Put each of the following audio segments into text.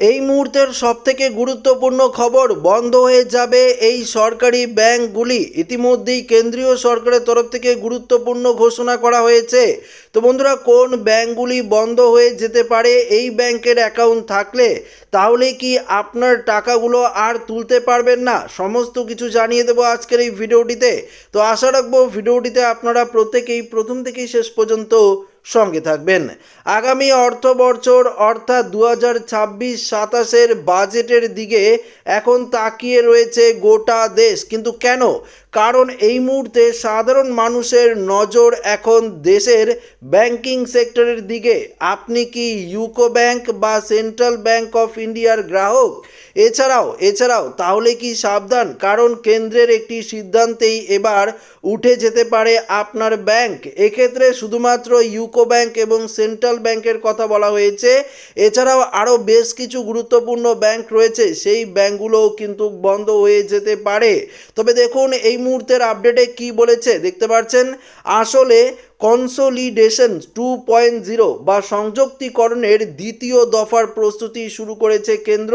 এই মুহূর্তের সবথেকে গুরুত্বপূর্ণ খবর, বন্ধ হয়ে যাবে এই সরকারি ব্যাংকগুলি। ইতিমধ্যেই কেন্দ্রীয় সরকারের তরফ থেকে গুরুত্বপূর্ণ ঘোষণা করা হয়েছে। তো বন্ধুরা, কোন ব্যাংকগুলি বন্ধ হয়ে যেতে পারে এই ব্যাংকের অ্যাকাউন্ট থাকলে? তাহলে কি আপনার টাকাগুলো আর তুলতে পারবেন না? সমস্ত কিছু জানিয়ে দেবো আজকের এই ভিডিওটিতে। তো আশা রাখবো ভিডিওটিতে আপনারা প্রত্যেকেই প্রথম থেকেই শেষ পর্যন্ত সঙ্গে থাকবেন। আগামী অর্থ বছর অর্থাৎ 2026-27 বাজেটের দিকে এখন তাকিয়ে রয়েছে গোটা দেশ। কিন্তু কেন? কারণ এই মুহূর্তে সাধারণ মানুষের নজর এখন দেশের ব্যাংকিং সেক্টরের দিকে। আপনি কি ইউকো ব্যাংক বা সেন্ট্রাল ব্যাংক অফ ইন্ডিয়ার গ্রাহক? এছাড়াও তাহলে কি সাবধান, কারণ কেন্দ্রের একটি সিদ্ধান্তেই এবার উঠে যেতে পারে আপনার ব্যাংক। এক্ষেত্রে শুধুমাত্র ইউকো ব্যাংক এবং সেন্ট্রাল ব্যাংকের কথা বলা হয়েছে। এছাড়াও আরও বেশ কিছু গুরুত্বপূর্ণ ব্যাংক রয়েছে, সেই ব্যাংকগুলোও কিন্তু বন্ধ হয়ে যেতে পারে। তবে দেখুন এই মুহূর্তের আপডেটে কি বলেছে দেখতে পাচ্ছেন। আসলে কনসোলিডেশন 2.0 বা সংযুক্তিকরণের দ্বিতীয় দফার প্রস্তুতি শুরু করেছে কেন্দ্র।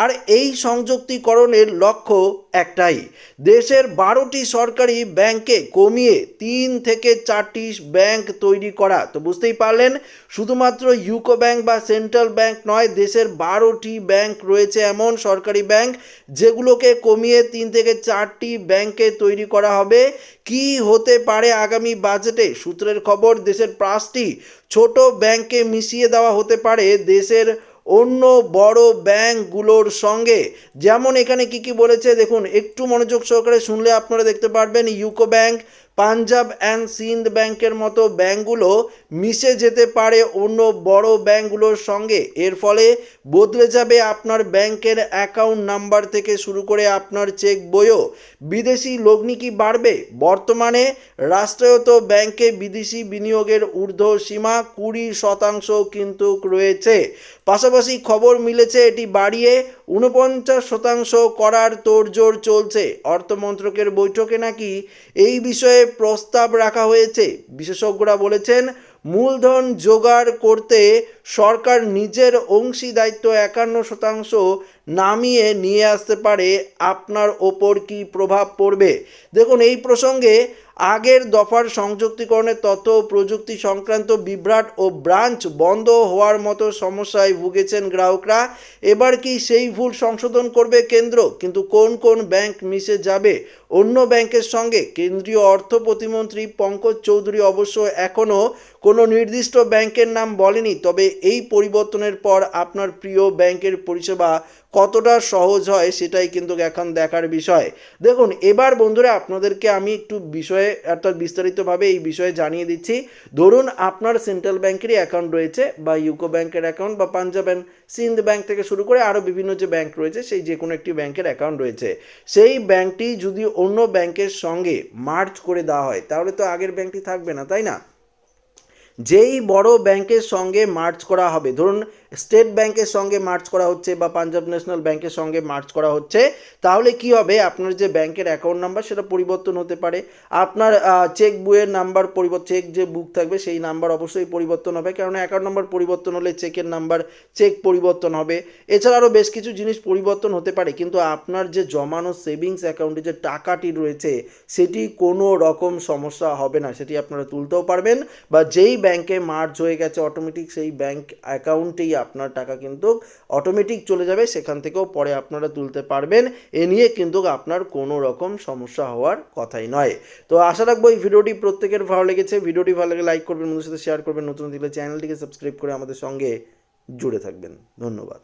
আর এই সংযুক্তিকরণের লক্ষ্য একটাই, দেশের 12টি সরকারি ব্যাংকে কমিয়ে 3 থেকে 4টি ব্যাংক তৈরি করা। তো বুঝতেই পারলেন, শুধুমাত্র ইউকো ব্যাংক বা সেন্ট্রাল ব্যাংক নয়, দেশের 12টি ব্যাংক রয়েছে এমন সরকারি ব্যাংক, যেগুলোকে কমিয়ে 3 থেকে 4টি ব্যাংকে তৈরি করা হবে। কি হতে পারে আগামী বাজেটে? সূত্রের খবর, দেশের 5টি ছোট ব্যাংকে মিশিয়ে দেওয়া হতে পারে দেশের অন্য বড় ব্যাংকগুলোর সঙ্গে। যেমন এখানে কি বলেছে দেখুন, একটু মনোযোগ সহকারে শুনলে আপনারা দেখতে পারবেন। UCO bank, Punjab and Sindh ব্যাংকের মতো ব্যাংকগুলো মিশে যেতে পারে অন্য বড় ব্যাংকগুলোর সঙ্গে। এর ফলে বদলে যাবে আপনার ব্যাংকের অ্যাকাউন্ট নাম্বার থেকে শুরু করে আপনার চেক বইও। বিদেশি লগ্নি কি বাড়বে? বর্তমানে রাষ্ট্রায়ত্ত ব্যাংকে বিদেশি বিনিয়োগের ঊর্ধ্ব সীমা 20% কিন্তু রয়েছে। পাশাপাশি খবর মিলেছে এটি বাড়িয়ে 49% করার তোড়জোড় চলছে। অর্থমন্ত্রকের বৈঠকে নাকি এই বিষয়ে প্রস্তাব রাখা হয়েছে। বিশেষজ্ঞরা বলেছেন, মূলধন জোগাড় করতে সরকার নিজের অংশীদারিত্ব 51% নামিয়ে নিয়ে আসতে পারে। আপনার ওপর কি প্রভাব পড়বে? দেখুন এই প্রসঙ্গে আগের দফার সংযুক্তিকরণের তথ্য প্রযুক্তি সংক্রান্ত বিভ্রাট ও ব্রাঞ্চ বন্ধ হওয়ার মতো সমস্যায় ভুগেছেন গ্রাহকরা। এবার কি সেই ভুল সংশোধন করবে কেন্দ্র? কিন্তু কোন ব্যাংক মিশে যাবে অন্য ব্যাংকের সঙ্গে? কেন্দ্রীয় অর্থ প্রতিমন্ত্রী পঙ্কজ চৌধুরী অবশ্য এখনও কোনো নির্দিষ্ট ব্যাংকের নাম বলেনি। তবে এই পরিবর্তনের পর আপনার প্রিয় ব্যাংকের পরিষেবা কতটা সহজ হয় সেটাই কিন্তু এখন দেখার বিষয়। দেখুন এবার বন্ধুরা আপনাদেরকে আমি একটু বিষয়ে অর্থাৎ বিস্তারিতভাবে এই বিষয়ে জানিয়ে দিচ্ছি। ধরুন আপনার সেন্ট্রাল ব্যাংকেরই অ্যাকাউন্ট রয়েছে, বা ইউকো ব্যাংকের অ্যাকাউন্ট, বা পাঞ্জাব অ্যান্ড সিন্ধ ব্যাংক থেকে শুরু করে আরও বিভিন্ন যে ব্যাংক রয়েছে, সেই যে কোনো একটি ব্যাংকের অ্যাকাউন্ট রয়েছে। সেই ব্যাংকটি যদি অন্য ব্যাংকের সঙ্গে মার্জ করে দেওয়া হয়, তাহলে তো আগের ব্যাংকটি থাকবে না, তাই না? যেই বড় ব্যাংকের সঙ্গে মার্জ করা হবে, ধরুন স্টেট ব্যাংকের সঙ্গে মার্জ করা হচ্ছে বা পাঞ্জাব ন্যাশনাল ব্যাংকের সঙ্গে মার্জ করা হচ্ছে, তাহলে কি হবে, আপনার যে ব্যাংকের অ্যাকাউন্ট নাম্বার সেটা পরিবর্তন হতে পারে। আপনার চেক বইয়ের নাম্বার চেক যে বুক থাকবে সেই নাম্বার অবশ্যই পরিবর্তন হবে, কারণ অ্যাকাউন্ট নাম্বার পরিবর্তন হলে চেকের নাম্বার চেক পরিবর্তন হবে। এছাড়া আরও বেশ কিছু জিনিস পরিবর্তন হতে পারে, কিন্তু আপনার যে জমানো সেভিংস অ্যাকাউন্টে যে টাকাটি রয়েছে সেটি কোনো রকম সমস্যা হবে না, সেটি আপনারা তুলতেও পারবেন। বা যেই ব্যাংকে মার্জ হয়ে গেছে অটোমেটিক সেই ব্যাংক অ্যাকাউন্টেই আপনার টাকা কিন্তু অটোমেটিক চলে যাবে, সেখান থেকেও পরে আপনারা তুলতে পারবেন। এ নিয়ে কিন্তু আপনার কোনো রকম সমস্যা হওয়ার কথাই নয়। তো আশা রাখবো এই ভিডিওটি প্রত্যেকের ভালো লেগেছে। ভিডিওটি ভালো লাগলে লাইক করবেন, বন্ধুদের সাথে শেয়ার করবেন, নতুন দিলে চ্যানেলটিকে সাবস্ক্রাইব করে আমাদের সঙ্গে জুড়ে থাকবেন। ধন্যবাদ।